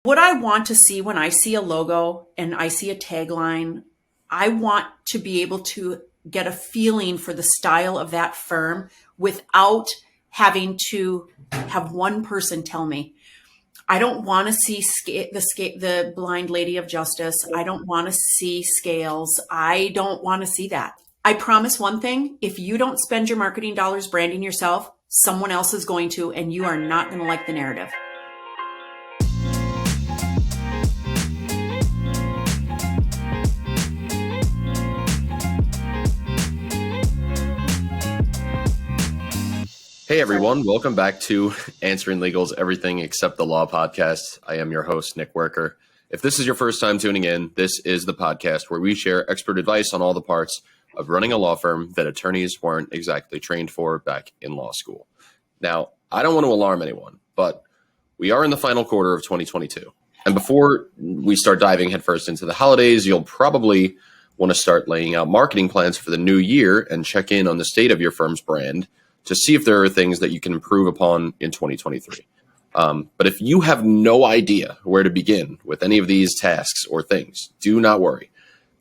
What I want to see when I see a logo and I see a tagline, I want to be able to get a feeling for the style of that firm without having to have one person tell me. I don't want to see the blind lady of justice. I don't want to see scales. I don't want to see that. I promise one thing, if you don't spend your marketing dollars branding yourself, someone else is going to, and you are not going to like the narrative. Hey everyone, welcome back to Answering Legal's Everything Except the Law podcast. I am your host, Nick Werker. If this is your first time tuning in, this is the podcast where we share expert advice on all the parts of running a law firm that attorneys weren't exactly trained for back in law school. Now, I don't want to alarm anyone, but we are in the final quarter of 2022. And before we start diving headfirst into the holidays, you'll probably want to start laying out marketing plans for the new year and check in on the state of your firm's brand to see if there are things that you can improve upon in 2023. But if you have no idea where to begin with any of these tasks or things, do not worry.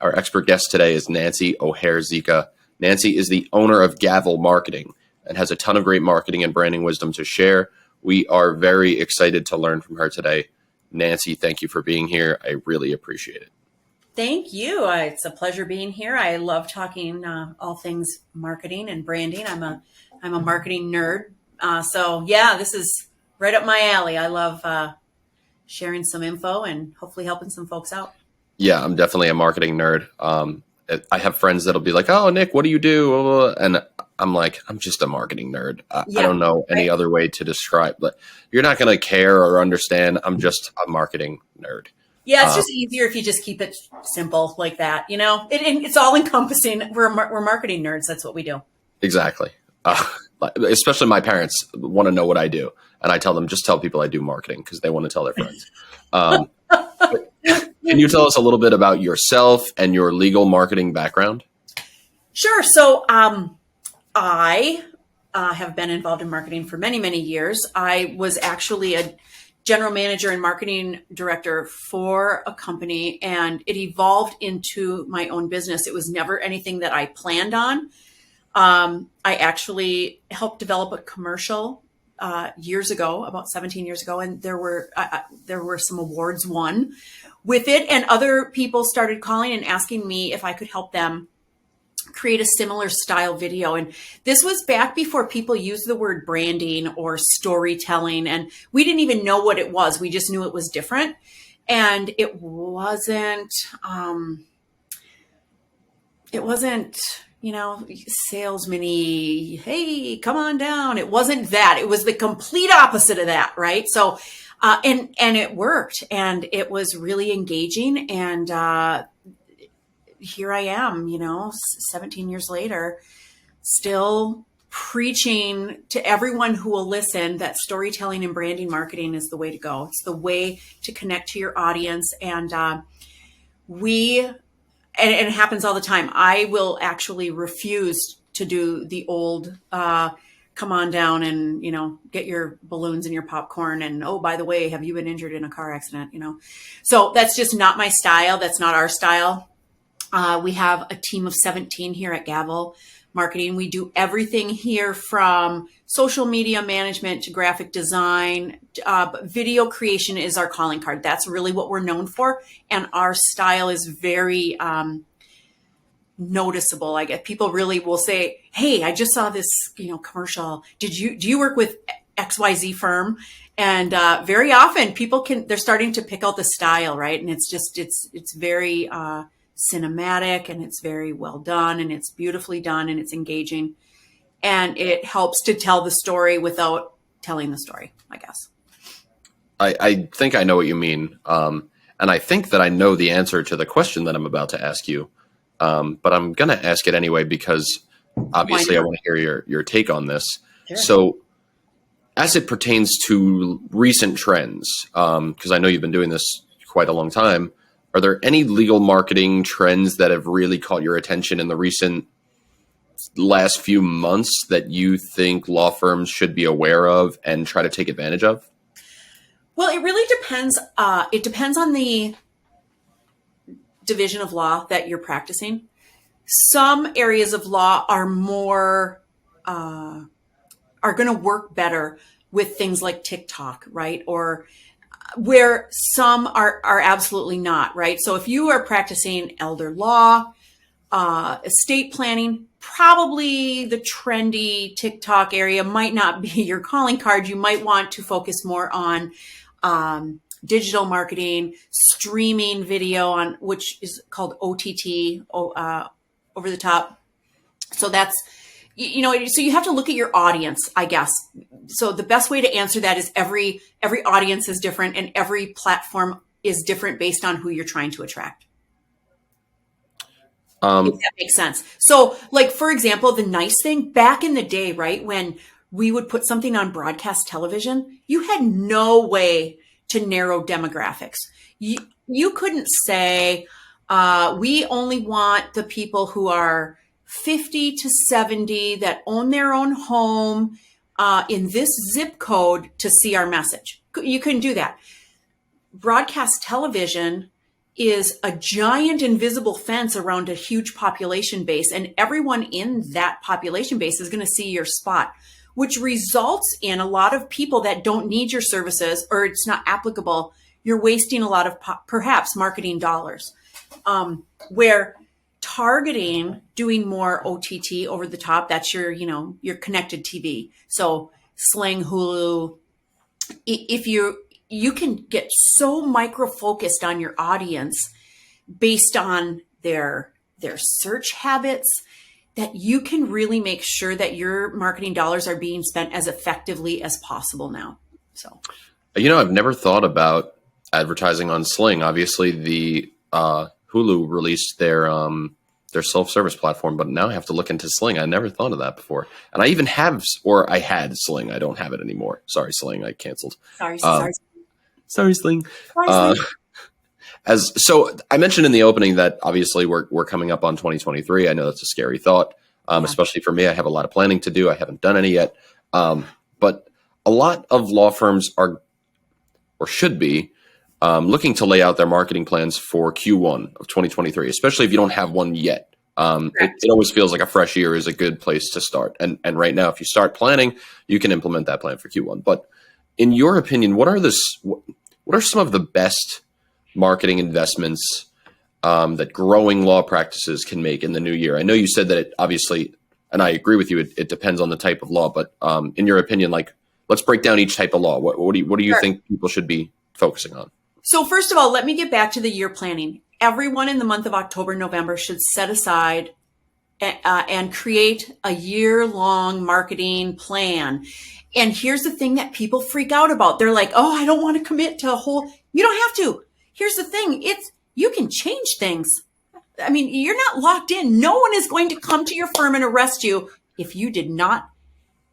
Our expert guest today is Nancy O'Hare-Zika. Nancy is the owner of Gavel Marketing and has a ton of great marketing and branding wisdom to share. We are very excited to learn from her today. Nancy, thank you for being here. I really appreciate it. Thank you. It's a pleasure being here. I love talking all things marketing and branding. I'm a marketing nerd. So yeah, this is right up my alley. I love sharing some info and hopefully helping some folks out. Yeah, I'm definitely a marketing nerd. I have friends that'll be like, "Oh, Nick, what do you do?" And I'm like, "I'm just a marketing nerd. I don't know any other way to describe, but you're not going to care or understand. I'm just a marketing nerd." Yeah, it's just easier if you just keep it simple like that. You know, it's all encompassing. We're marketing nerds. That's what we do. Exactly. Especially my parents want to know what I do. And I tell them, just tell people I do marketing because they want to tell their friends. Can you tell us a little bit about yourself and your legal marketing background? Sure. So I have been involved in marketing for many, many years. I was actually a general manager and marketing director for a company, and it evolved into my own business. It was never anything that I planned on. I actually helped develop a commercial years ago, about 17 years ago, and there were some awards won with it, and other people started calling and asking me if I could help them create a similar style video. And this was back before people used the word branding or storytelling, and we didn't even know what it was. We just knew it was different, and it wasn't salesman-y, hey, come on down. It wasn't that. It was the complete opposite of that, right? So, and it worked, and it was really engaging. And here I am, 17 years later, still preaching to everyone who will listen that storytelling and branding marketing is the way to go. It's the way to connect to your audience. And and it happens all the time. I will actually refuse to do the old, come on down and, get your balloons and your popcorn. And, oh, by the way, have you been injured in a car accident? So that's just not my style. That's not our style. We have a team of 17 here at Gavel Marketing. We do everything here from social media management to graphic design. Video creation is our calling card. That's really what we're known for. And our style is very noticeable. I get people really will say, "Hey, I just saw this, commercial. Do you work with XYZ firm?" And very often they're starting to pick out the style, right? And it's very cinematic, and it's very well done, and it's beautifully done, and it's engaging, and it helps to tell the story without telling the story, I guess. I think I know what you mean. And I think that I know the answer to the question that I'm about to ask you. But I'm going to ask it anyway, because obviously I want to hear your take on this. Sure. So as it pertains to recent trends, because I know you've been doing this quite a long time, are there any legal marketing trends that have really caught your attention in the recent last few months that you think law firms should be aware of and try to take advantage of? Well, it really depends. It depends on the division of law that you're practicing. Some areas of law are more are going to work better with things like TikTok, right? Or where some are absolutely not, right? So if you are practicing elder law, estate planning, probably the trendy TikTok area might not be your calling card. You might want to focus more on digital marketing, streaming video on which is called OTT, over the top. So that's, so you have to look at your audience, I guess. So the best way to answer that is every audience is different and every platform is different based on who you're trying to attract. If that makes sense. So like, for example, the nice thing back in the day, right, when we would put something on broadcast television, you had no way to narrow demographics. You couldn't say, we only want the people who are 50 to 70 that own their own home in this zip code to see our message. You couldn't do that. Broadcast television is a giant invisible fence around a huge population base, and everyone in that population base is going to see your spot, which results in a lot of people that don't need your services or it's not applicable. You're wasting a lot of perhaps marketing dollars. Where targeting, doing more OTT over the top, that's your connected TV. So Sling, Hulu, if you can get so micro focused on your audience based on their search habits that you can really make sure that your marketing dollars are being spent as effectively as possible now. So, I've never thought about advertising on Sling. Obviously, the Hulu released their self-service platform, but now I have to look into Sling. I never thought of that before. And I even have, or I had Sling. I don't have it anymore. Sorry, Sling. I canceled. Sorry, Sling. Sorry, Sling. So I mentioned in the opening that obviously we're coming up on 2023. I know that's a scary thought, especially for me. I have a lot of planning to do. I haven't done any yet. But a lot of law firms are, or should be, looking to lay out their marketing plans for Q1 of 2023, especially if you don't have one yet. It always feels like a fresh year is a good place to start. And right now, if you start planning, you can implement that plan for Q1. But in your opinion, what are some of the best marketing investments that growing law practices can make in the new year? I know you said that it obviously, and I agree with you, it depends on the type of law. But in your opinion, like, let's break down each type of law. What do you think people should be focusing on? So first of all, let me get back to the year planning. Everyone in the month of October, November should set aside and create a year-long marketing plan. And here's the thing that people freak out about. They're like, oh, I don't want to commit to a whole, you don't have to. Here's the thing. You can change things. I mean, you're not locked in. No one is going to come to your firm and arrest you if you did not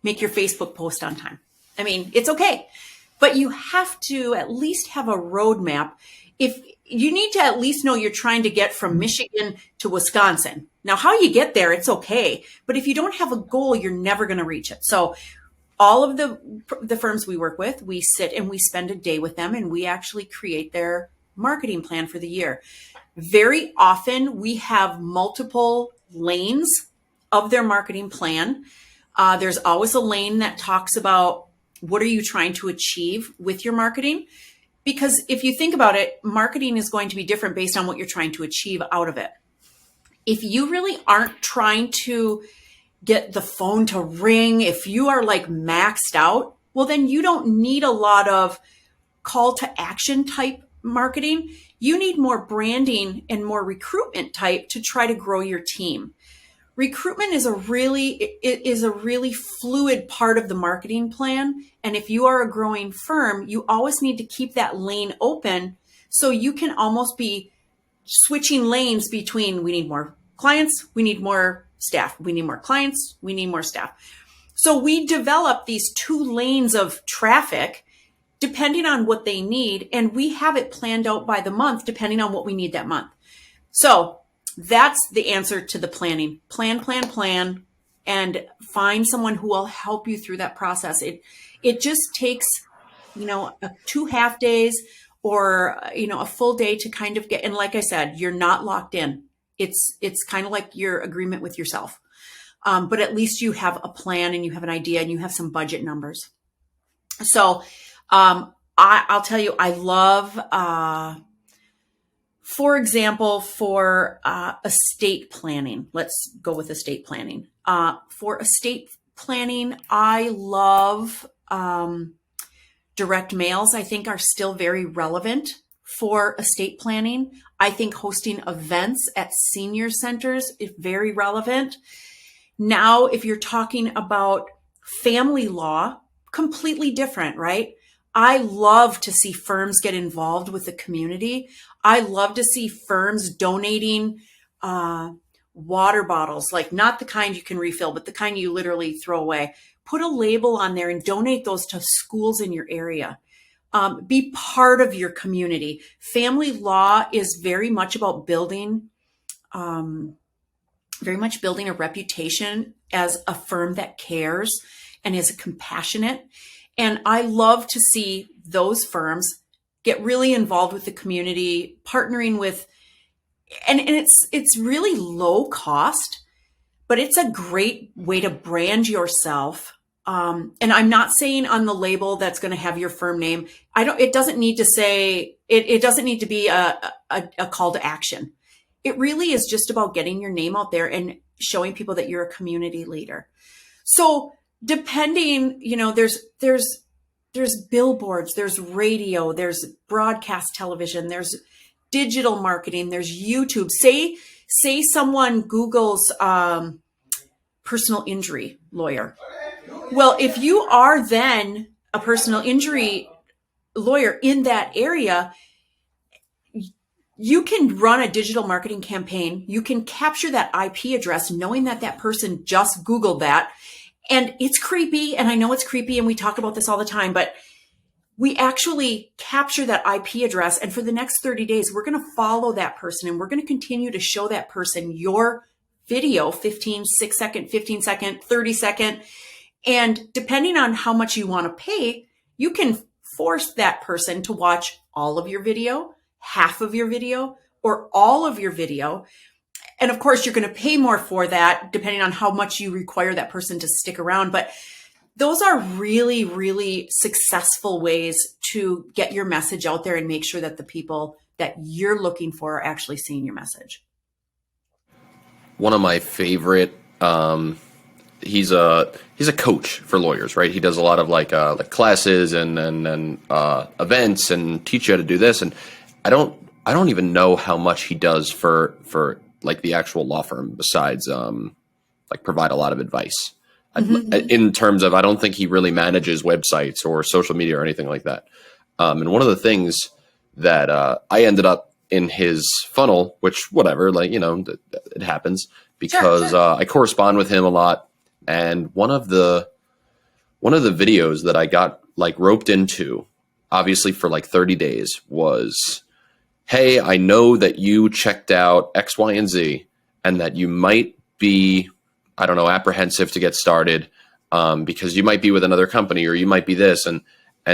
make your Facebook post on time. I mean, it's okay. But you have to at least have a roadmap. If you need to at least know you're trying to get from Michigan to Wisconsin. Now, how you get there, it's okay. But if you don't have a goal, you're never going to reach it. So all of the firms we work with, we sit and we spend a day with them and we actually create their marketing plan for the year. Very often we have multiple lanes of their marketing plan. There's always a lane that talks about what are you trying to achieve with your marketing? Because if you think about it, marketing is going to be different based on what you're trying to achieve out of it. If you really aren't trying to get the phone to ring, if you are like maxed out, well, then you don't need a lot of call to action type marketing. You need more branding and more recruitment type to try to grow your team. Recruitment is a really fluid part of the marketing plan. And if you are a growing firm, you always need to keep that lane open so you can almost be switching lanes between we need more clients, we need more staff, we need more clients, we need more staff. So we develop these two lanes of traffic depending on what they need. And we have it planned out by the month, depending on what we need that month. So that's the answer to the planning. Plan, and find someone who will help you through that process. It just takes 2 half days or, a full day to kind of get, and like I said, you're not locked in. It's kind of like your agreement with yourself. But at least you have a plan and you have an idea and you have some budget numbers. So, I'll tell you, I love, for example, for estate planning. Let's go with estate planning. For estate planning, I love direct mails. I think are still very relevant for estate planning. I think hosting events at senior centers is very relevant. Now, if you're talking about family law, completely different, right? I love to see firms get involved with the community. I love to see firms donating water bottles, like not the kind you can refill, but the kind you literally throw away. Put a label on there and donate those to schools in your area. Be part of your community. Family law is very much about building a reputation as a firm that cares and is compassionate. And I love to see those firms get really involved with the community, partnering with, and it's really low cost, but it's a great way to brand yourself. And I'm not saying on the label that's going to have your firm name. It doesn't need to say, it doesn't need to be a call to action. It really is just about getting your name out there and showing people that you're a community leader. So depending, there's billboards, there's radio, there's broadcast television, there's digital marketing, there's YouTube. Say someone Googles personal injury lawyer. Well, if you are then a personal injury lawyer in that area, you can run a digital marketing campaign. You can capture that IP address knowing that that person just Googled that. And it's creepy. And I know it's creepy. And we talk about this all the time, but we actually capture that IP address. And for the next 30 days, we're going to follow that person and we're going to continue to show that person your video, 15 second, 30 second. And depending on how much you want to pay, you can force that person to watch all of your video, half of your video, or all of your video. And of course, you're going to pay more for that depending on how much you require that person to stick around. But those are really, really successful ways to get your message out there and make sure that the people that you're looking for are actually seeing your message. One of my favorite, he's a coach for lawyers, right? He does a lot of like classes and events and teach you how to do this. And I don't even know how much he does for like the actual law firm besides like provide a lot of advice. In terms of, I don't think he really manages websites or social media or anything like that. And one of the things that I ended up in his funnel, which whatever, like, it happens because sure. I correspond with him a lot. And one of the videos that I got like roped into, obviously for like 30 days, was, hey, I know that you checked out X, Y, and Z, and that you might be, I don't know, apprehensive to get started because you might be with another company or you might be this. And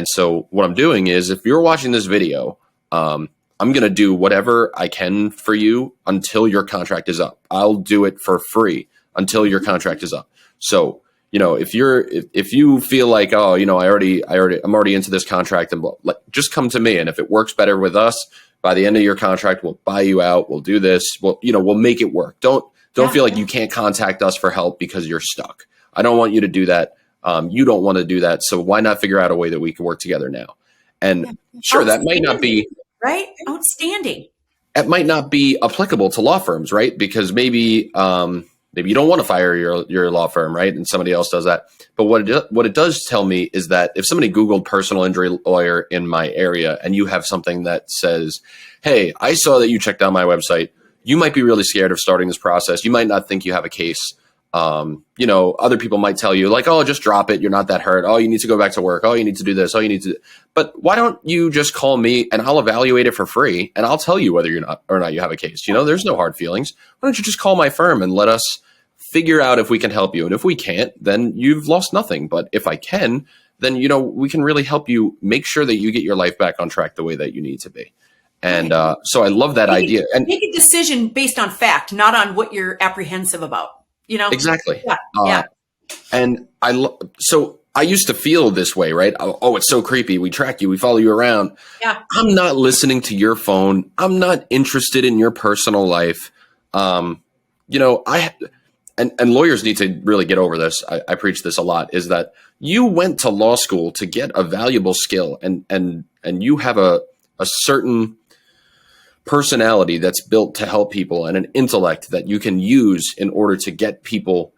so what I'm doing is, if you're watching this video, I'm going to do whatever I can for you until your contract is up. I'll do it for free until your contract is up. So, if you feel like, oh, I'm already into this contract, and just come to me. And if it works better with us, by the end of your contract, we'll buy you out. We'll do this. We'll make it work. Don't feel like you can't contact us for help because you're stuck. I don't want you to do that. You don't want to do that. So why not figure out a way that we can work together now? And sure, that might not be right. Outstanding. It might not be applicable to law firms, right? Because maybe you don't want to fire your law firm, right? And somebody else does that. But what it does tell me is that if somebody Googled personal injury lawyer in my area and you have something that says, hey, I saw that you checked out my website, you might be really scared of starting this process. You might not think you have a case. Other people might tell you like, oh, just drop it. You're not that hurt. Oh, you need to go back to work. Oh, you need to do this. Oh, you need to. But why don't you just call me and I'll evaluate it for free and I'll tell you whether you're not or not you have a case. There's no hard feelings. Why don't you just call my firm and let us figure out if we can help you? And if we can't, then you've lost nothing. But if I can, then, we can really help you make sure that you get your life back on track the way that you need to be. And so I love that idea. And make a decision based on fact, not on what you're apprehensive about, exactly. Yeah. Yeah. And so I used to feel this way, right? Oh, it's so creepy. We track you. We follow you around. Yeah. I'm not listening to your phone. I'm not interested in your personal life. And lawyers need to really get over this. I preach this a lot, is that you went to law school to get a valuable skill, and you have a certain personality that's built to help people and an intellect that you can use in order to get people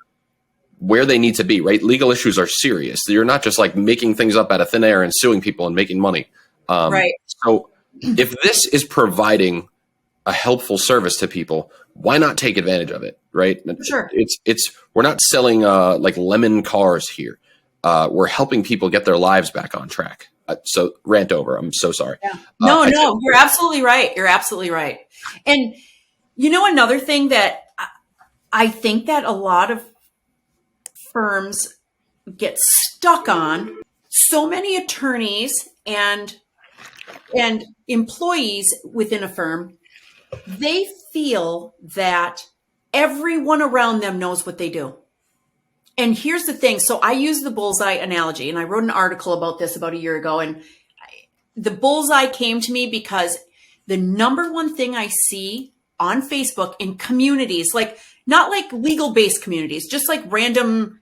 where they need to be, right? Legal issues are serious. You're not just like making things up out of thin air and suing people and making money. Right. So if this is providing a helpful service to people, why not take advantage of it, right? Sure. We're not selling like lemon cars here. We're helping people get their lives back on track. So rant over. I'm so sorry. Yeah. No, you're absolutely right. You're absolutely right. And another thing that I think that a lot of firms get stuck on, so many attorneys and employees within a firm, they feel that everyone around them knows what they do. And here's the thing. So I use the bullseye analogy, and I wrote an article about this about a year ago. And the bullseye came to me because the number one thing I see on Facebook in communities, like not like legal based communities, just like random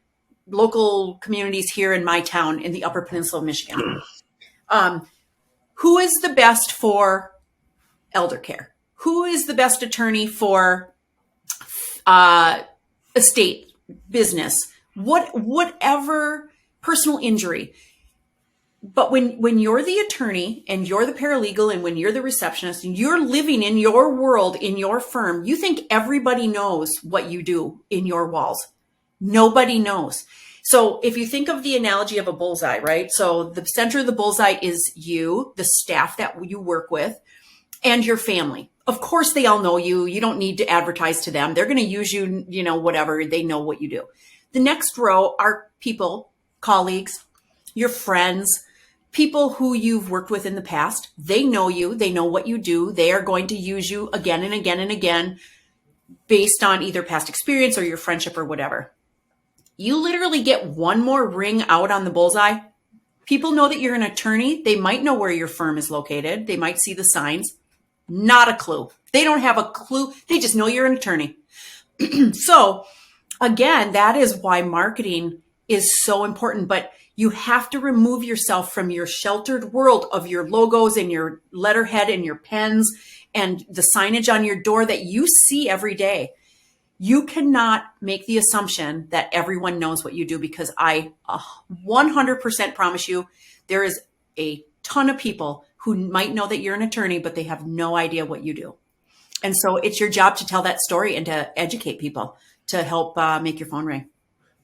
local communities here in my town in the Upper Peninsula of Michigan. Who is the best for elder care? Who is the best attorney for estate, business, whatever personal injury? But when you're the attorney and you're the paralegal and when you're the receptionist and you're living in your world, in your firm, you think everybody knows what you do in your walls. Nobody knows. So if you think of the analogy of a bullseye, right? So the center of the bullseye is you, the staff that you work with, and your family. Of course, they all know you. You don't need to advertise to them. They're going to use you, whatever. They know what you do. The next row are people, colleagues, your friends, people who you've worked with in the past. They know you. They know what you do. They are going to use you again and again and again based on either past experience or your friendship or whatever. You literally get one more ring out on the bullseye. People know that you're an attorney. They might know where your firm is located. They might see the signs. Not a clue. They don't have a clue. They just know you're an attorney. So again, that is why marketing is so important, but you have to remove yourself from your sheltered world of your logos and your letterhead and your pens and the signage on your door that you see every day. You cannot make the assumption that everyone knows what you do, because I 100% promise you there is a ton of people who might know that you're an attorney, but they have no idea what you do. And so it's your job to tell that story and to educate people to help make your phone ring.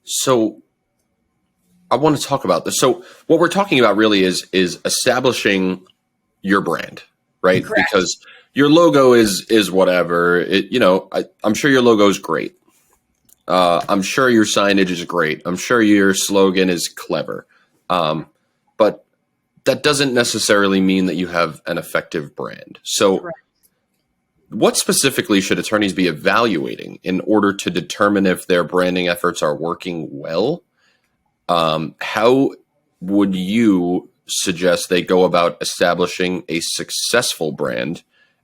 So I want to talk about this. So what we're talking about really is establishing your brand, right? Correct. Because your logo is whatever. I'm sure your logo is great. I'm sure your signage is great. I'm sure your slogan is clever. But that doesn't necessarily mean that you have an effective brand. So Correct. What specifically should attorneys be evaluating in order to determine if their branding efforts are working well? How would you suggest they go about establishing a successful brand?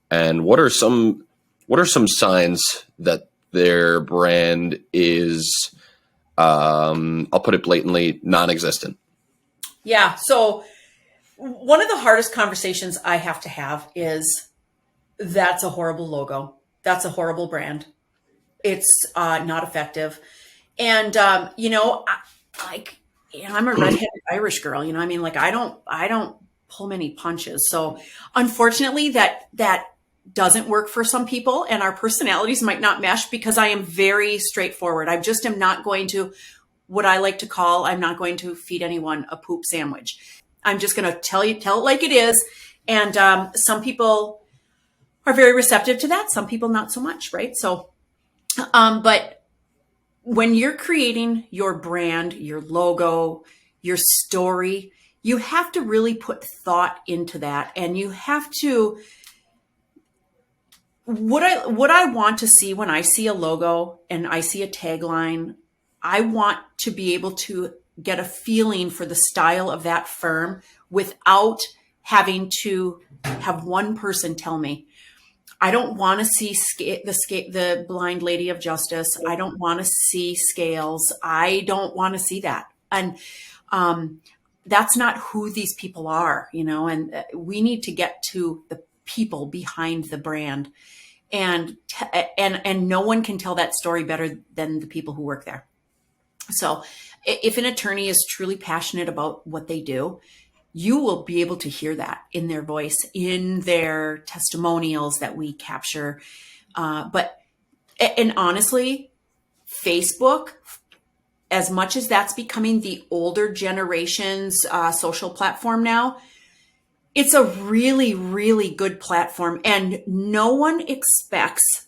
And what are some signs that their brand is, I'll put it blatantly, non-existent? Yeah. So one of the hardest conversations I have to have is, that's a horrible logo. That's a horrible brand. It's not effective. And, I'm a redheaded Irish girl, I don't pull many punches. So unfortunately that doesn't work for some people, and our personalities might not mesh, because I am very straightforward. I just am not going to, what I like to call, I'm not going to feed anyone a poop sandwich. I'm just going to tell it like it is. And some people are very receptive to that. Some people not so much, right? So, but when you're creating your brand, your logo, your story. You have to really put thought into that, and you have to, what I want to see when I see a logo and I see a tagline, I want to be able to get a feeling for the style of that firm without having to have one person tell me. I don't want to see the Blind Lady of Justice. I don't want to see scales. I don't want to see that. And that's not who these people are, and we need to get to the people behind the brand. And no one can tell that story better than the people who work there. So if an attorney is truly passionate about what they do, you will be able to hear that in their voice, in their testimonials that we capture. And honestly, Facebook, as much as that's becoming the older generation's social platform now, it's a really, really good platform. And no one expects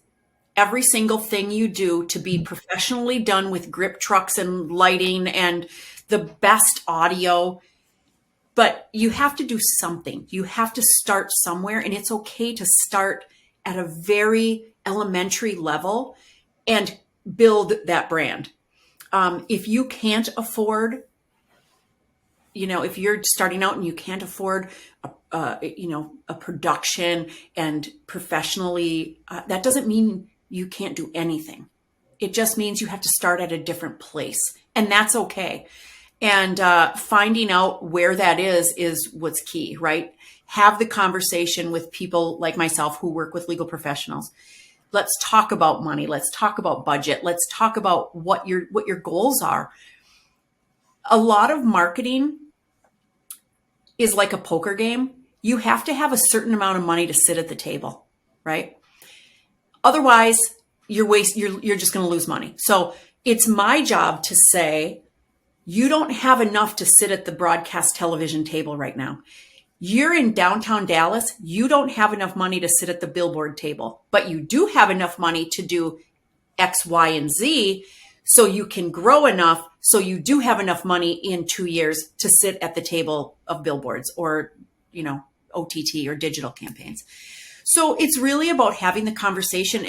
every single thing you do to be professionally done with grip trucks and lighting and the best audio. But you have to do something. You have to start somewhere, and it's okay to start at a very elementary level and build that brand. If you can't afford, if you're starting out and you can't afford a production and professionally, that doesn't mean you can't do anything. It just means you have to start at a different place, and that's okay. And finding out where that is what's key, right? Have the conversation with people like myself who work with legal professionals. Let's talk about money. Let's talk about budget. Let's talk about what your goals are. A lot of marketing is like a poker game. You have to have a certain amount of money to sit at the table, right? Otherwise, you're just going to lose money. So it's my job to say, you don't have enough to sit at the broadcast television table right now. You're in downtown Dallas. You don't have enough money to sit at the billboard table, but you do have enough money to do X, Y, and Z. So you can grow enough. So you do have enough money in 2 years to sit at the table of billboards or, OTT or digital campaigns. So it's really about having the conversation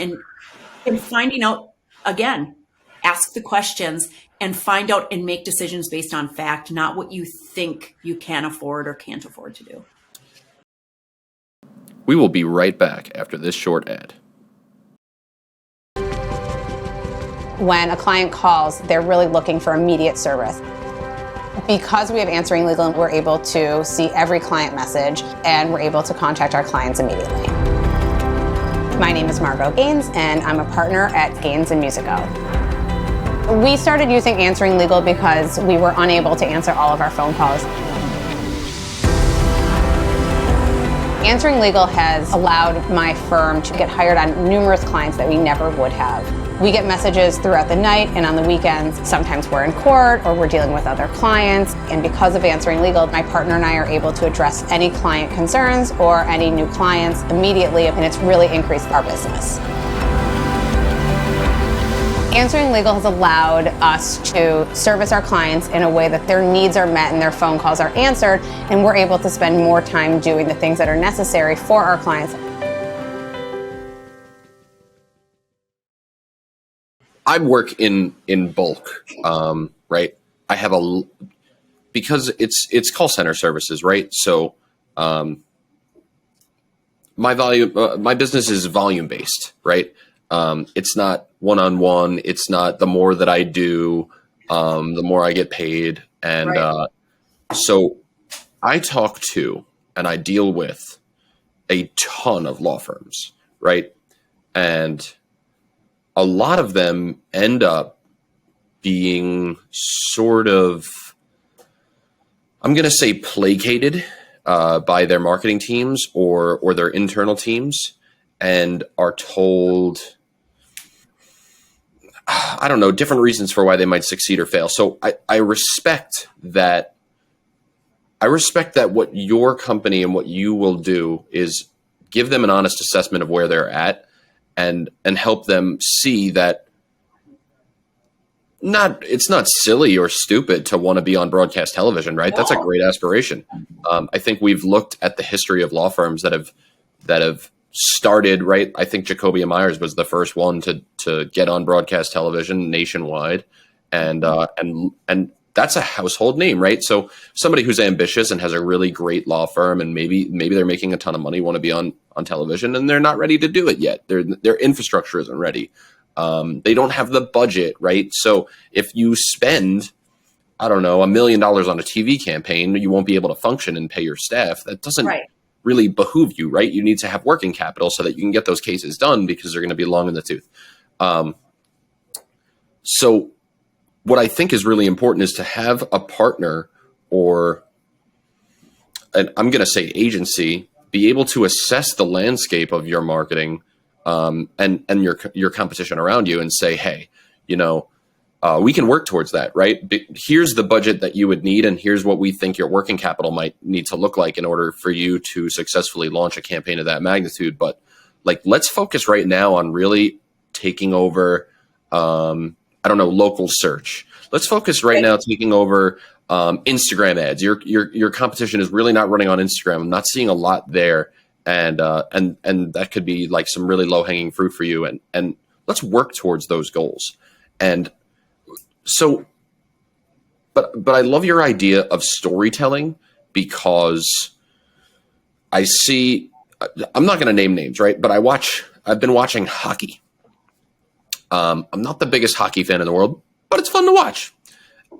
and finding out, again, ask the questions and find out and make decisions based on fact, not what you think you can afford or can't afford to do. We will be right back after this short ad. When a client calls, they're really looking for immediate service. Because we have Answering Legal, we're able to see every client message and we're able to contact our clients immediately. My name is Margot Gaines and I'm a partner at Gaines & Musico. We started using Answering Legal because we were unable to answer all of our phone calls. Answering Legal has allowed my firm to get hired on numerous clients that we never would have. We get messages throughout the night and on the weekends. Sometimes we're in court or we're dealing with other clients. And because of Answering Legal, my partner and I are able to address any client concerns or any new clients immediately, and it's really increased our business. Answering Legal has allowed us to service our clients in a way that their needs are met and their phone calls are answered, and we're able to spend more time doing the things that are necessary for our clients. I work in bulk, right? I have because it's call center services, right? So my business is volume based, right? It's not one-on-one. It's not the more that I do, the more I get paid. And Right. So I talk to and I deal with a ton of law firms, right? And a lot of them end up being sort of, I'm going to say, placated by their marketing teams or their internal teams, and are told, I don't know, different reasons for why they might succeed or fail. So I respect that. I respect that what your company and what you will do is give them an honest assessment of where they're at and help them see that it's not silly or stupid to want to be on broadcast television, right? That's a No. great aspiration. I think we've looked at the history of law firms that have started, right? I think Jacoby and Myers was the first one to get on broadcast television nationwide, and that's a household name, right? So somebody who's ambitious and has a really great law firm, and maybe they're making a ton of money, want to be on television, and they're not ready to do it yet. Their infrastructure isn't ready. They don't have the budget, right? So if you spend, I don't know, $1 million on a TV campaign, you won't be able to function and pay your staff. That doesn't really behoove you, right? You need to have working capital so that you can get those cases done, because they're going to be long in the tooth. So what I think is really important is to have a partner, or I'm going to say agency, be able to assess the landscape of your marketing and your competition around you, and say, hey, we can work towards that, right? Here's the budget that you would need, and here's what we think your working capital might need to look like in order for you to successfully launch a campaign of that magnitude. But let's focus right now on really taking over, local search. Let's focus right now taking over Instagram ads. Your competition is really not running on Instagram. I'm not seeing a lot there. And that could be like some really low hanging fruit for you. And let's work towards those goals. And so, but I love your idea of storytelling, because I see, I'm not going to name names, right? But I've been watching hockey. I'm not the biggest hockey fan in the world, but it's fun to watch.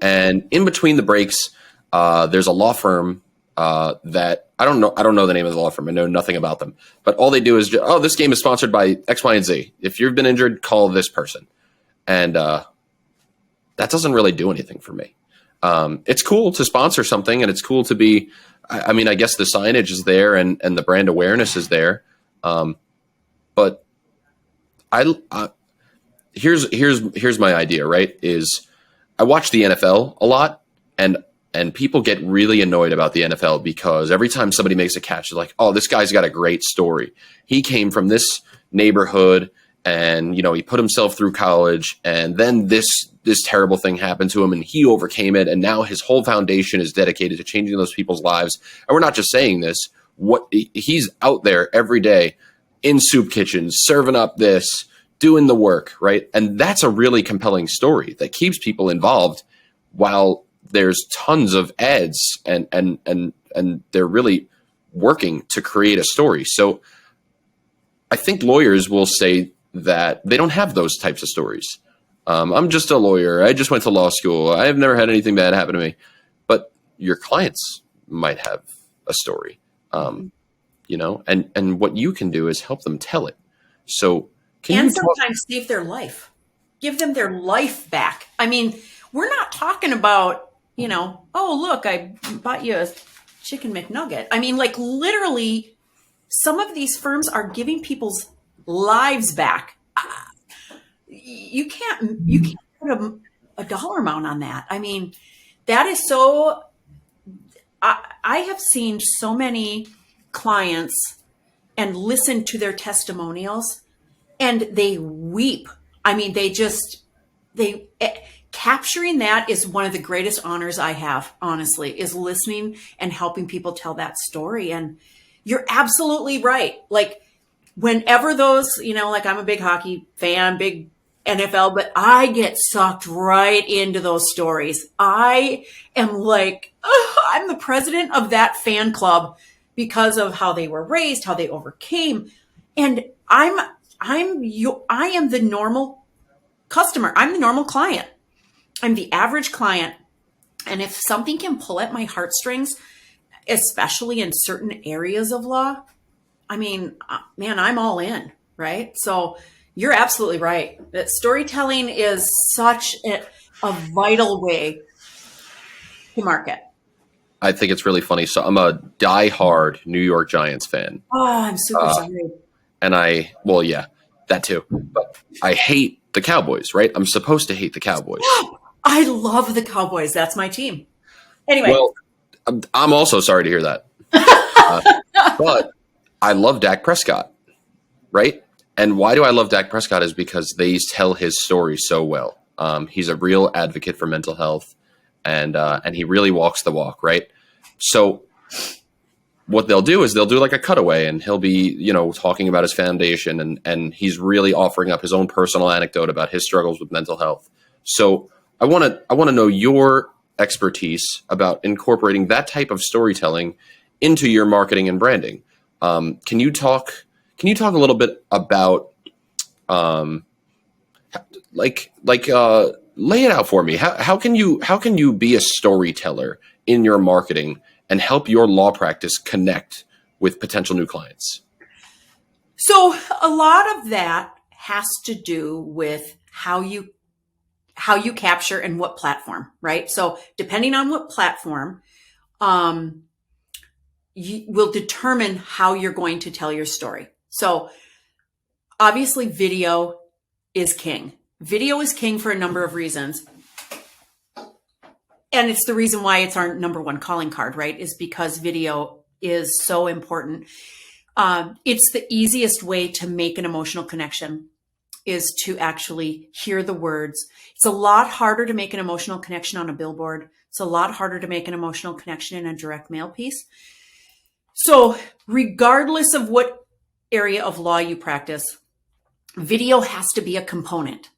And in between the breaks, there's a law firm that I don't know the name of the law firm. I know nothing about them, but all they do is, this game is sponsored by X, Y, and Z. If you've been injured, call this person. And that doesn't really do anything for me. It's cool to sponsor something, and it's cool to be, I guess the signage is there and the brand awareness is there. But here's my idea, right? Is I watch the NFL a lot, and people get really annoyed about the NFL because every time somebody makes a catch, they're like, oh, this guy's got a great story. He came from this neighborhood, and he put himself through college, and then this terrible thing happened to him, and he overcame it, and now his whole foundation is dedicated to changing those people's lives. And we're not just saying this. He's out there every day in soup kitchens, serving up this, doing the work, right? And that's a really compelling story that keeps people involved, while there's tons of ads and they're really working to create a story. So I think lawyers will say that they don't have those types of stories. I'm just a lawyer. I just went to law school. I've never had anything bad happen to me. But your clients might have a story, and what you can do is help them tell it. So sometimes save their life, give them their life back. I mean, we're not talking about, oh, look, I bought you a chicken McNugget. I mean, literally, some of these firms are giving people's lives back. You can't put a dollar amount on that. I mean, that is so, I have seen so many clients and listened to their testimonials, and they weep. I mean, capturing that is one of the greatest honors I have, honestly, is listening and helping people tell that story. And you're absolutely right. Whenever those, I'm a big hockey fan, big NFL, but I get sucked right into those stories. I am I'm the president of that fan club because of how they were raised, how they overcame. And I am the normal customer. I'm the normal client. I'm the average client. And if something can pull at my heartstrings, especially in certain areas of law, I mean, man, I'm all in, right? So you're absolutely right. That storytelling is such a vital way to market. I think it's really funny. So I'm a diehard New York Giants fan. Oh, I'm super sorry. And that too. But I hate the Cowboys, right? I'm supposed to hate the Cowboys. I love the Cowboys. That's my team. Anyway. Well, I'm also sorry to hear that. But I love Dak Prescott, right? And why do I love Dak Prescott is because they tell his story so well. He's a real advocate for mental health, and he really walks the walk, right? So what they'll do is they'll do like a cutaway, and he'll be, talking about his foundation, and he's really offering up his own personal anecdote about his struggles with mental health. So I want to know your expertise about incorporating that type of storytelling into your marketing and branding. Can you talk a little bit about lay it out for me? How can you be a storyteller in your marketing and help your law practice connect with potential new clients? So a lot of that has to do with how you capture and what platform, right? So depending on what platform, you will determine how you're going to tell your story. So obviously video is king. Video is king for a number of reasons. And it's the reason why it's our number one calling card, right? Is because video is so important. It's the easiest way to make an emotional connection is to actually hear the words. It's a lot harder to make an emotional connection on a billboard. It's a lot harder to make an emotional connection in a direct mail piece. So regardless of what area of law you practice, video has to be a component.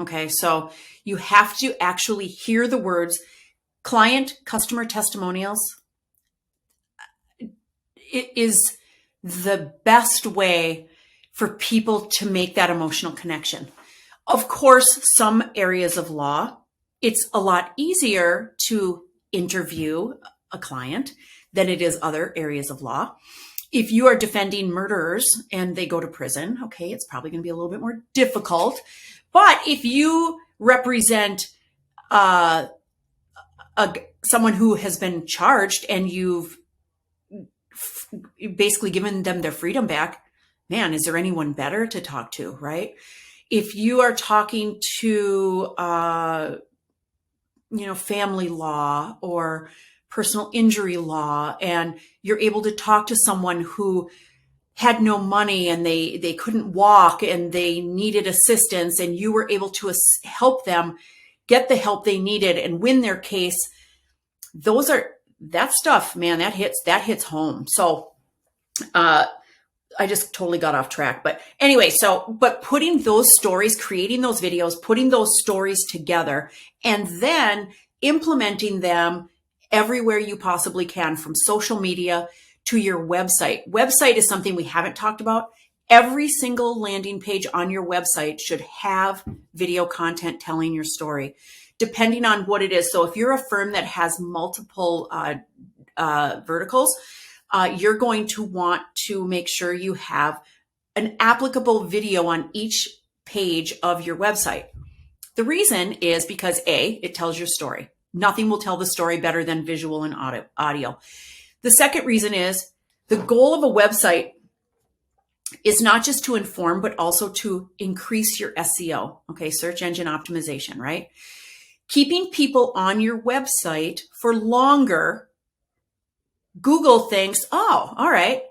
Okay, so you have to actually hear the words. Customer testimonials, it is the best way for people to make that emotional connection. Of course, some areas of law, it's a lot easier to interview a client than it is other areas of law. If you are defending murderers and they go to prison, okay, it's probably going to be a little bit more difficult. But if you represent someone who has been charged and you've basically given them their freedom back, man, is there anyone better to talk to, right? If you are talking to, family law or personal injury law, and you're able to talk to someone who had no money and they couldn't walk and they needed assistance, and you were able to help them get the help they needed and win their case. That stuff, man, that hits home. So, I just totally got off track, but anyway, but putting those stories, creating those videos, putting those stories together, and then implementing them everywhere you possibly can, from social media to your website. Website is something we haven't talked about. Every single landing page on your website should have video content telling your story, depending on what it is. So if you're a firm that has multiple verticals, you're going to want to make sure you have an applicable video on each page of your website. The reason is because A, it tells your story. Nothing will tell the story better than visual and audio. The second reason is the goal of a website is not just to inform, but also to increase your SEO, okay, search engine optimization, right? Keeping people on your website for longer, Google thinks, oh, all right,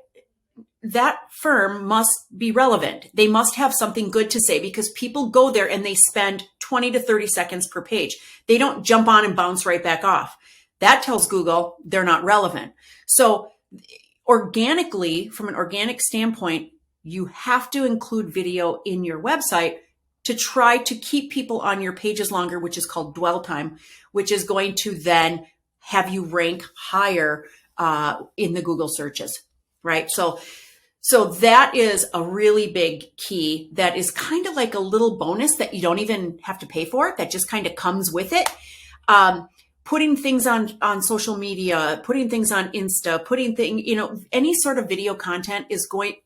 that firm must be relevant. They must have something good to say, because people go there and they spend 20 to 30 seconds per page. They don't jump on and bounce right back off. That tells Google they're not relevant. So organically, from an organic standpoint, you have to include video in your website to try to keep people on your pages longer, which is called dwell time, which is going to then have you rank higher in the Google searches, right? So that is a really big key that is kind of like a little bonus that you don't even have to pay for, that just kind of comes with it. Putting things on social media, putting things on Insta, any sort of video content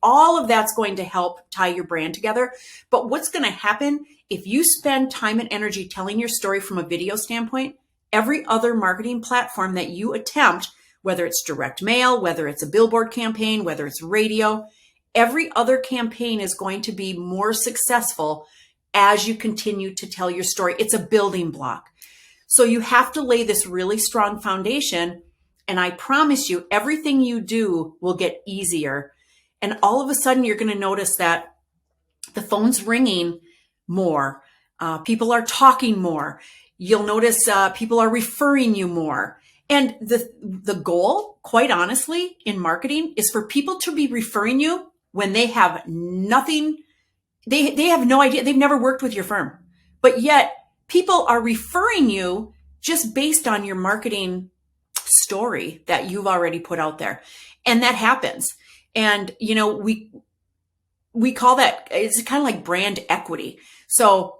all of that's going to help tie your brand together. But what's going to happen if you spend time and energy telling your story from a video standpoint, every other marketing platform that you attempt, whether it's direct mail, whether it's a billboard campaign, whether it's radio, every other campaign is going to be more successful as you continue to tell your story. It's a building block. So you have to lay this really strong foundation. And I promise you, everything you do will get easier. And all of a sudden, you're going to notice that the phone's ringing more. People are talking more. You'll notice people are referring you more. And the goal, quite honestly, in marketing is for people to be referring you when they have nothing. They have no idea. They've never worked with your firm, but yet people are referring you just based on your marketing story that you've already put out there. And that happens. And, we call that, it's kind of like brand equity. So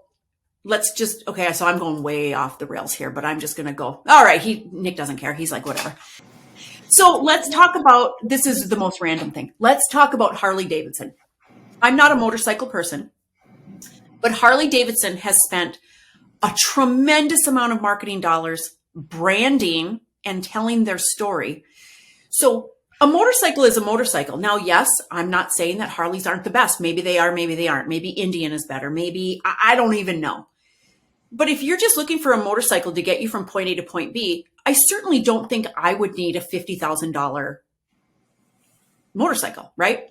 so I'm going way off the rails here, but I'm just going to go, all right, Nick doesn't care. He's like, whatever. So let's talk about, this is the most random thing. Let's talk about Harley Davidson. I'm not a motorcycle person, but Harley Davidson has spent a tremendous amount of marketing dollars branding and telling their story. So a motorcycle is a motorcycle. Now, yes, I'm not saying that Harleys aren't the best. Maybe they are, maybe they aren't. Maybe Indian is better. Maybe, I don't even know. But if you're just looking for a motorcycle to get you from point A to point B, I certainly don't think I would need a $50,000 motorcycle, right?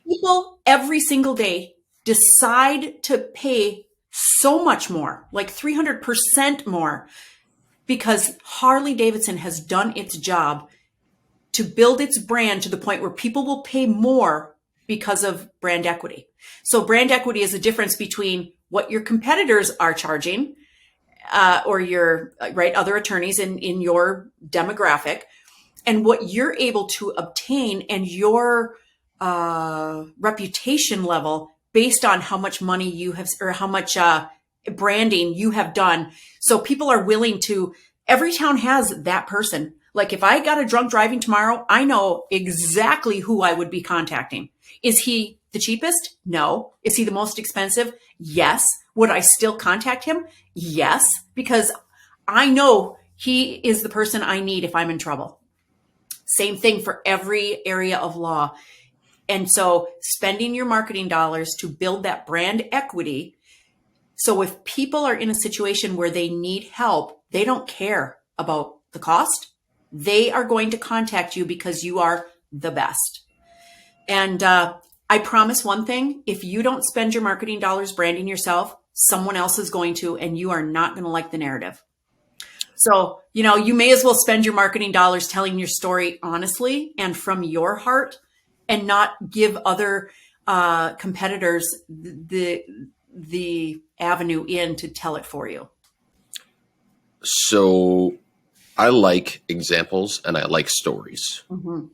People every single day decide to pay so much more, like 300% more, because Harley Davidson has done its job to build its brand to the point where people will pay more because of brand equity. So brand equity is the difference between what your competitors are charging, or your other attorneys in your demographic, and what you're able to obtain and your reputation level based on how much money you have or how much branding you have done. So people are willing to, every town has that person. Like if I got a drunk driving tomorrow, I know exactly who I would be contacting. Is he the cheapest? No. Is he the most expensive? Yes. Would I still contact him? Yes, because I know he is the person I need if I'm in trouble. Same thing for every area of law. And so spending your marketing dollars to build that brand equity. So if people are in a situation where they need help, they don't care about the cost. They are going to contact you because you are the best. And I promise one thing, if you don't spend your marketing dollars branding yourself, someone else is going to, and you are not going to like the narrative. So, you may as well spend your marketing dollars telling your story honestly and from your heart, and not give other competitors the avenue in to tell it for you. So I like examples and I like stories. Mm-hmm.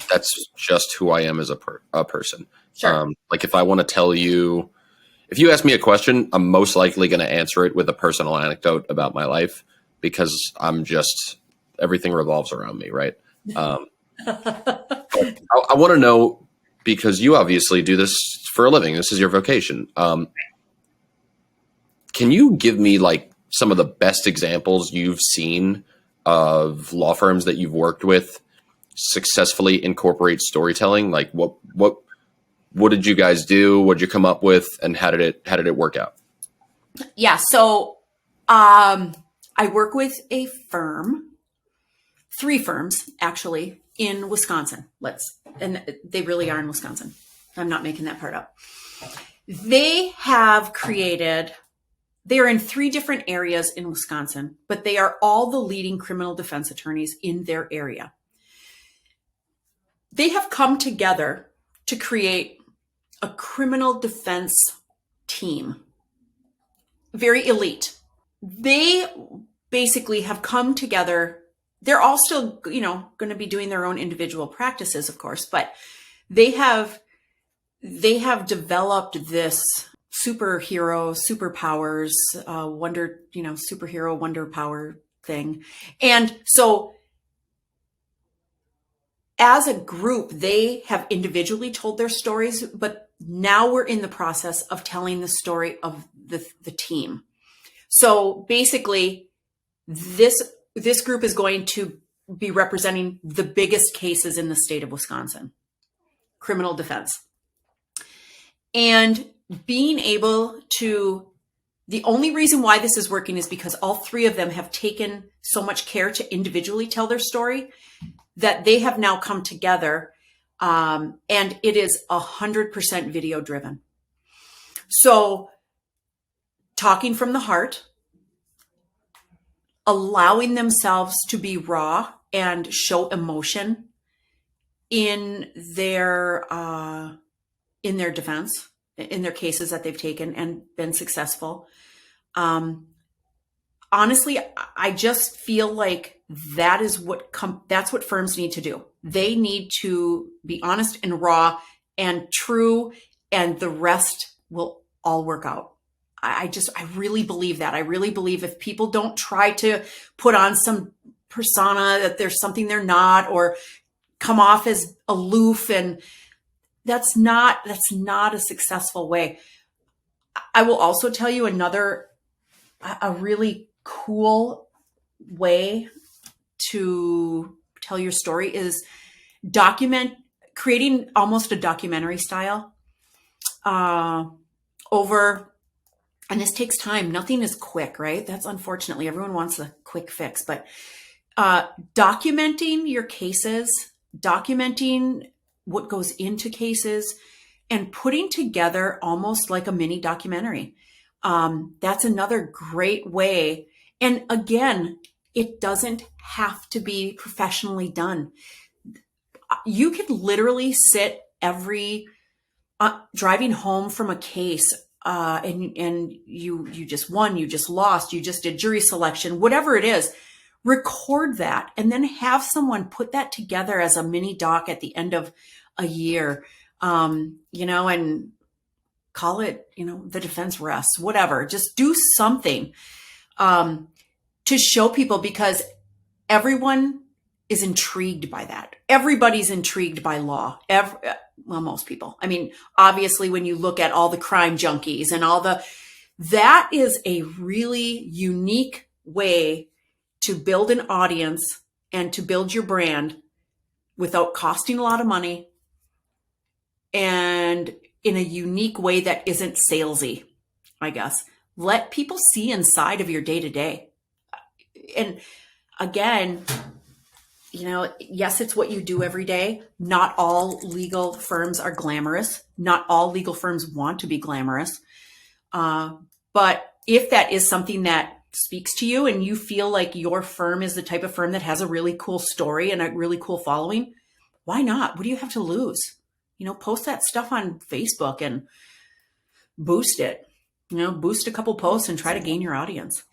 That's just who I am as a person. Sure. Like if I want to tell you, if you ask me a question, I'm most likely going to answer it with a personal anecdote about my life, because everything revolves around me, right? I want to know, because you obviously do this for a living. This is your vocation. Can you give me like some of the best examples you've seen of law firms that you've worked with successfully incorporate storytelling? Like what did you guys do? What did you come up with, and how did it work out? Yeah. So, I work with a firm, 3 firms actually in Wisconsin. And they really are in Wisconsin. I'm not making that part up. They are in 3 different areas in Wisconsin, but they are all the leading criminal defense attorneys in their area. They have come together to create a criminal defense team, very elite. They basically have come together. They're all still, going to be doing their own individual practices, of course, but they have developed this superpowers, superhero wonder power thing. And so as a group, they have individually told their stories, but now we're in the process of telling the story of the team. So basically, this group is going to be representing the biggest cases in the state of Wisconsin, criminal defense. And being able to, the only reason why this is working is because all 3 of them have taken so much care to individually tell their story that they have now come together, and it is 100% video driven. So talking from the heart, allowing themselves to be raw and show emotion in their defense, in their cases that they've taken and been successful. Honestly, I just feel like that's what firms need to do. They need to be honest and raw and true, and the rest will all work out. I really believe that. I really believe if people don't try to put on some persona that there's something they're not, or come off as aloof, and that's not a successful way. I will also tell you a really cool way to tell your story is creating almost a documentary style and this takes time. Nothing is quick, right? That's unfortunately, everyone wants a quick fix, but documenting your cases, documenting what goes into cases, and putting together almost like a mini documentary. That's another great way. And again, it doesn't have to be professionally done. You could literally sit driving home from a case, and you just won, you just lost, you just did jury selection, whatever it is, record that and then have someone put that together as a mini doc at the end of a year, and call it, the defense rests, whatever. Just do something to show people, because everyone is intrigued by that. Everybody's intrigued by law. Most people. I mean, obviously, when you look at all the crime junkies and that is a really unique way to build an audience and to build your brand without costing a lot of money, and in a unique way that isn't salesy, I guess. Let people see inside of your day-to-day. And again, yes, it's what you do every day. Not all legal firms are glamorous. Not all legal firms want to be glamorous. But if that is something that speaks to you and you feel like your firm is the type of firm that has a really cool story and a really cool following, why not? What do you have to lose? Post that stuff on Facebook and boost it. Boost a couple posts and try to gain your audience.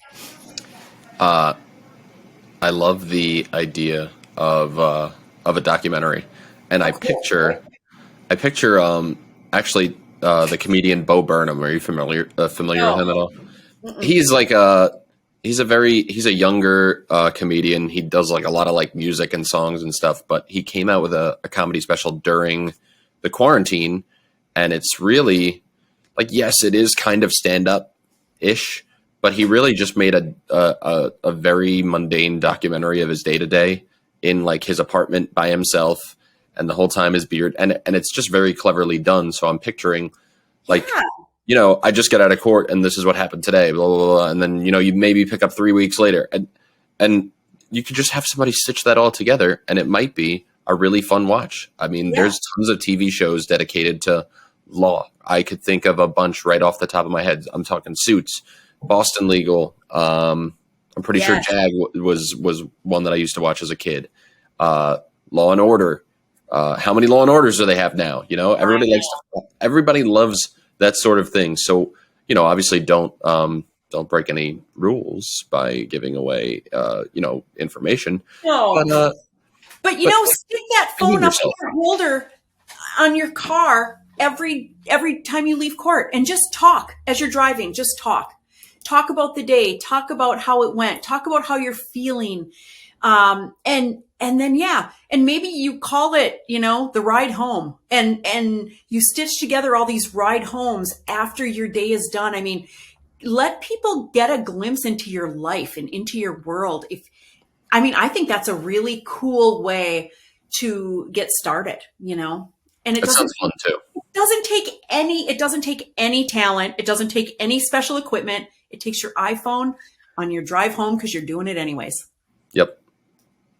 I love the idea of a documentary, and I picture actually the comedian Bo Burnham. Are you familiar with him at all? Mm-mm. He's like he's a younger comedian. He does like a lot of like music and songs and stuff, but he came out with a comedy special during the quarantine, and it's really like, yes, it is kind of stand up ish, but he really just made a very mundane documentary of his day to day in like his apartment by himself, and the whole time his beard, and it's just very cleverly done. So I'm picturing like, I just got out of court and this is what happened today, blah, blah, blah. And then, you maybe pick up 3 weeks later, and you could just have somebody stitch that all together, and it might be a really fun watch. I mean, there's tons of TV shows dedicated to law. I could think of a bunch right off the top of my head. I'm talking Suits, Boston Legal. I'm pretty sure Jag was one that I used to watch as a kid. Law and Order. How many Law and Orders do they have now? Everybody loves that sort of thing. So, obviously don't break any rules by giving away, information. No. But stick that phone up in your holder on your car every time you leave court, and just talk as you're driving. Just talk about the day, talk about how it went, talk about how you're feeling. And then, and maybe you call it, the ride home, and you stitch together all these ride homes after your day is done. I mean, let people get a glimpse into your life and into your world. I think that's a really cool way to get started, and it sounds fun too. It doesn't take any talent. It doesn't take any special equipment. It takes your iPhone on your drive home, because you're doing it anyways. Yep.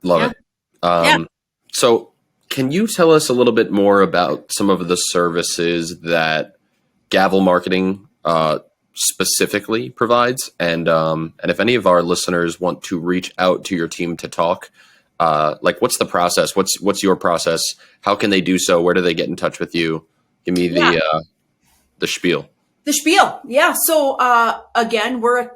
Love it. So can you tell us a little bit more about some of the services that Gavel Marketing specifically provides. And if any of our listeners want to reach out to your team to talk, like what's the process? What's your process? How can they do so? Where do they get in touch with you? Give me the spiel. The spiel. Yeah. So, again, we're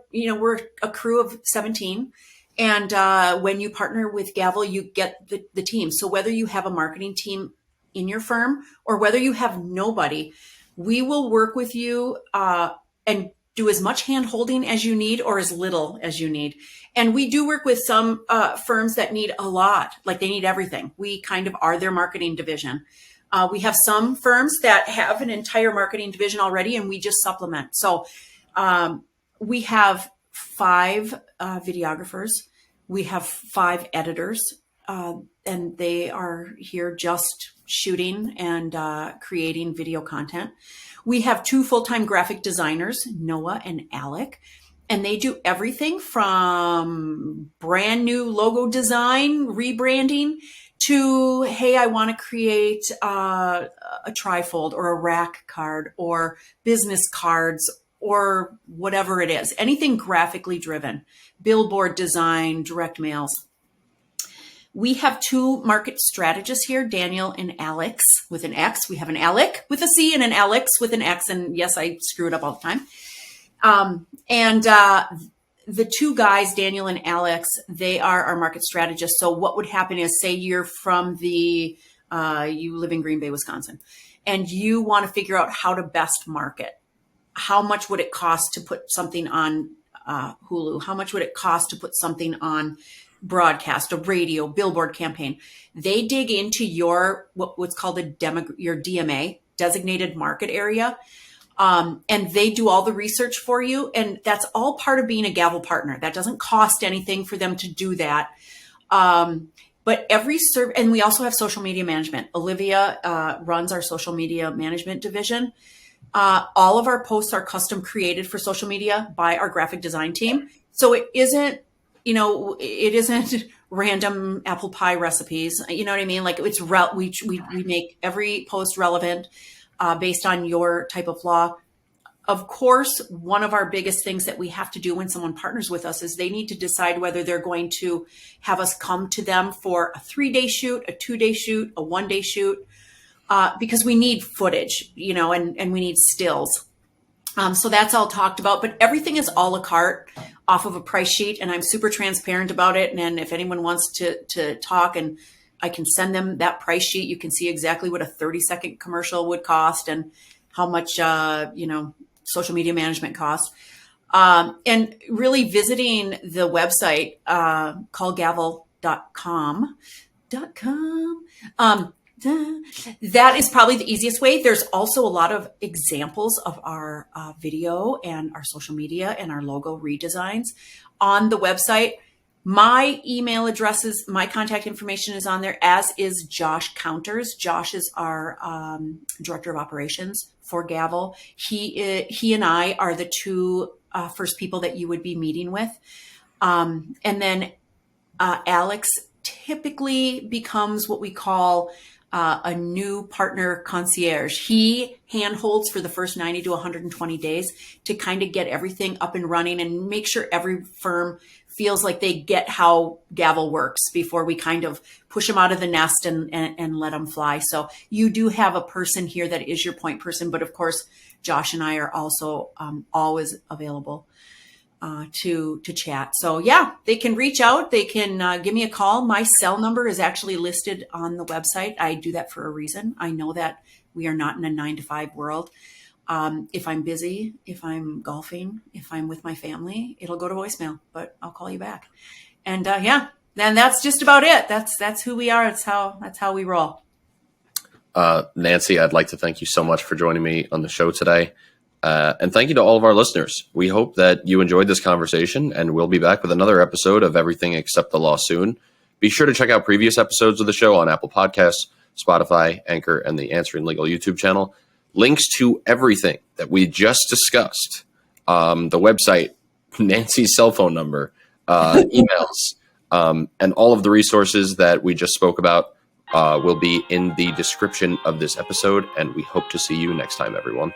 a crew of 17. And when you partner with Gavel, you get the team. So whether you have a marketing team in your firm or whether you have nobody, we will work with you and do as much hand holding as you need or as little as you need. And we do work with some firms that need a lot, like they need everything. We kind of are their marketing division. We have some firms that have an entire marketing division already, and we just supplement. So we have 5 videographers. We have 5 editors, and they are here just shooting and creating video content. We have 2 full-time graphic designers, Noah and Alec, and they do everything from brand new logo design, rebranding, to, hey, I want to create a trifold or a rack card or business cards or whatever it is, anything graphically driven, billboard design, direct mails. We have 2 market strategists here, Daniel and Alex with an X. We have an Alec with a C and an Alex with an X. And yes, I screw it up all the time. The 2 guys, Daniel and Alex, they are our market strategists. So what would happen is, say you're from you live in Green Bay, Wisconsin, and you want to figure out how to best market. How much would it cost to put something on Hulu? How much would it cost to put something on broadcast, a radio, billboard campaign? They dig into your what's called your DMA, designated market area. And they do all the research for you. And that's all part of being a Gavel partner. That doesn't cost anything for them to do that. But and we also have social media management. Olivia runs our social media management division. All of our posts are custom created for social media by our graphic design team. So it isn't random apple pie recipes. You know what I mean? Like we make every post relevant based on your type of law. Of course, one of our biggest things that we have to do when someone partners with us is they need to decide whether they're going to have us come to them for a 3-day shoot, a 2-day shoot, a 1-day shoot, because we need footage, and we need stills. So that's all talked about, but everything is a la carte off of a price sheet, and I'm super transparent about it. And if anyone wants to talk, and I can send them that price sheet, you can see exactly what a 30-second commercial would cost and how much, social media management costs. And really visiting the website, callgavel.com. That is probably the easiest way. There's also a lot of examples of our video and our social media and our logo redesigns on the website. My email addresses, my contact information is on there, as is Josh Counters. Josh is our director of operations for Gavel. He and I are the 2 first people that you would be meeting with. And then Alex typically becomes what we call a new partner concierge. He handholds for the first 90 to 120 days to kind of get everything up and running and make sure every firm feels like they get how Gavel works before we kind of push them out of the nest and let them fly. So you do have a person here that is your point person, but of course, Josh and I are also always available to chat. So yeah, they can reach out. They can give me a call. My cell number is actually listed on the website. I do that for a reason. I know that we are not in a 9-to-5 world. If I'm busy, if I'm golfing, if I'm with my family, it'll go to voicemail, but I'll call you back. And then that's just about it. That's who we are. That's how we roll. Nancy, I'd like to thank you so much for joining me on the show today. And thank you to all of our listeners. We hope that you enjoyed this conversation, and we'll be back with another episode of Everything Except the Law soon. Be sure to check out previous episodes of the show on Apple Podcasts, Spotify, Anchor, and the Answering Legal YouTube channel. Links to everything that we just discussed, the website, Nancy's cell phone number, emails, and all of the resources that we just spoke about will be in the description of this episode. And we hope to see you next time, everyone.